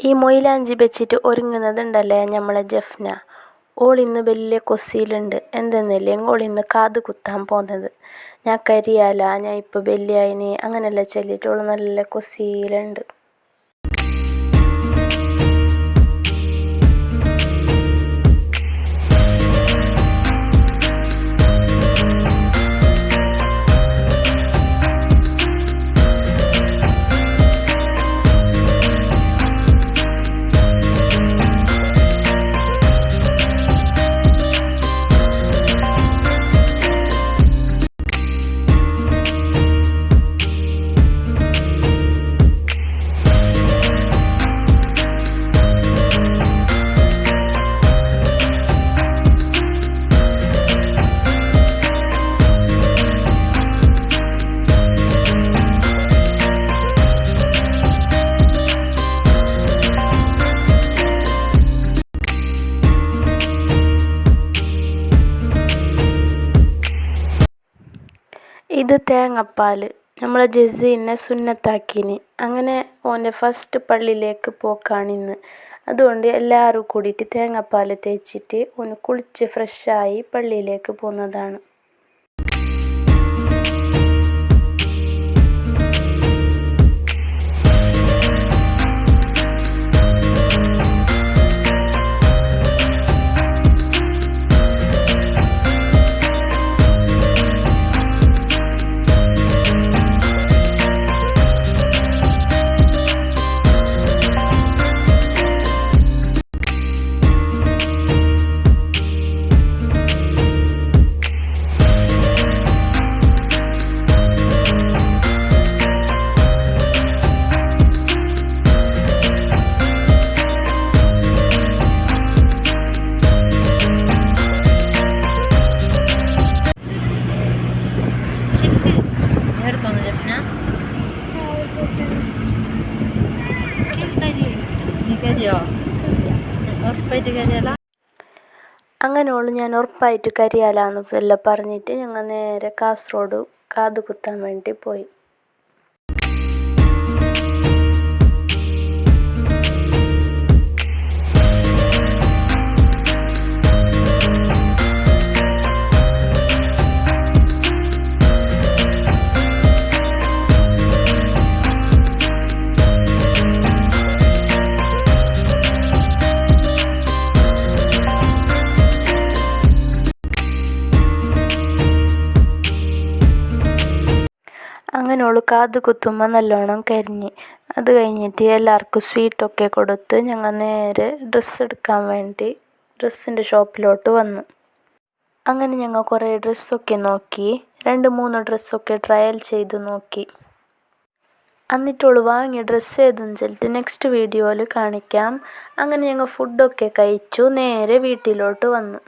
ഈ മൊയിലാഞ്ചി വെച്ചിട്ട് ഒരുങ്ങുന്നതുണ്ടല്ലേ നമ്മളെ ജഫ്ന. ഓളിന്ന് വലിയ കൊസിയിലുണ്ട്. എന്തെന്നില്ലേ ഓളിന്ന് കാത് കുത്താൻ പോകുന്നത്. ഞാൻ കരിയാല, ഞാൻ ഇപ്പോൾ വലിയതിന് അങ്ങനെയെല്ലാം ചൊല്ലിയിട്ട് ഓൾ നല്ല കൊസിയിലുണ്ട്. ഇത് തേങ്ങാപ്പാൽ നമ്മളെ ജസീനെ സുന്നത്താക്കിന്. അങ്ങനെ ഓൻ്റെ ഫസ്റ്റ് പള്ളിയിലേക്ക് പോക്കാണിന്ന്. അതുകൊണ്ട് എല്ലാവരും കൂടിയിട്ട് തേങ്ങാപ്പാൽ തേച്ചിട്ട് ഓന് കുളിച്ച് ഫ്രഷായി പള്ളിയിലേക്ക് പോകുന്നതാണ്. അങ്ങനെയുള്ളു ഞാൻ ഉറപ്പായിട്ട് കരിയാലാന്ന് എല്ലാം പറഞ്ഞിട്ട് ഞങ്ങൾ നേരെ കാസർഗോഡ് കാത് കുത്താൻ വേണ്ടി പോയി. അങ്ങനെ ഓൾ കാത് കുത്തുമ്പോൾ നല്ലോണം കരിഞ്ഞ്. അത് കഴിഞ്ഞിട്ട് എല്ലാവർക്കും സ്വീറ്റൊക്കെ കൊടുത്ത് ഞങ്ങൾ നേരെ ഡ്രസ്സ് എടുക്കാൻ വേണ്ടി ഡ്രസ്സിൻ്റെ ഷോപ്പിലോട്ട് വന്നു. അങ്ങനെ ഞങ്ങൾ കുറേ ഡ്രസ്സൊക്കെ നോക്കി, 2-3 ഡ്രസ്സൊക്കെ ട്രയൽ ചെയ്ത് നോക്കി. എന്നിട്ടോൾ വാങ്ങിയ ഡ്രസ്സ് ഏതെന്ന് വെച്ചിട്ട് നെക്സ്റ്റ് വീഡിയോയിൽ കാണിക്കാം. അങ്ങനെ ഞങ്ങൾ ഫുഡൊക്കെ കഴിച്ചു നേരെ വീട്ടിലോട്ട് വന്നു.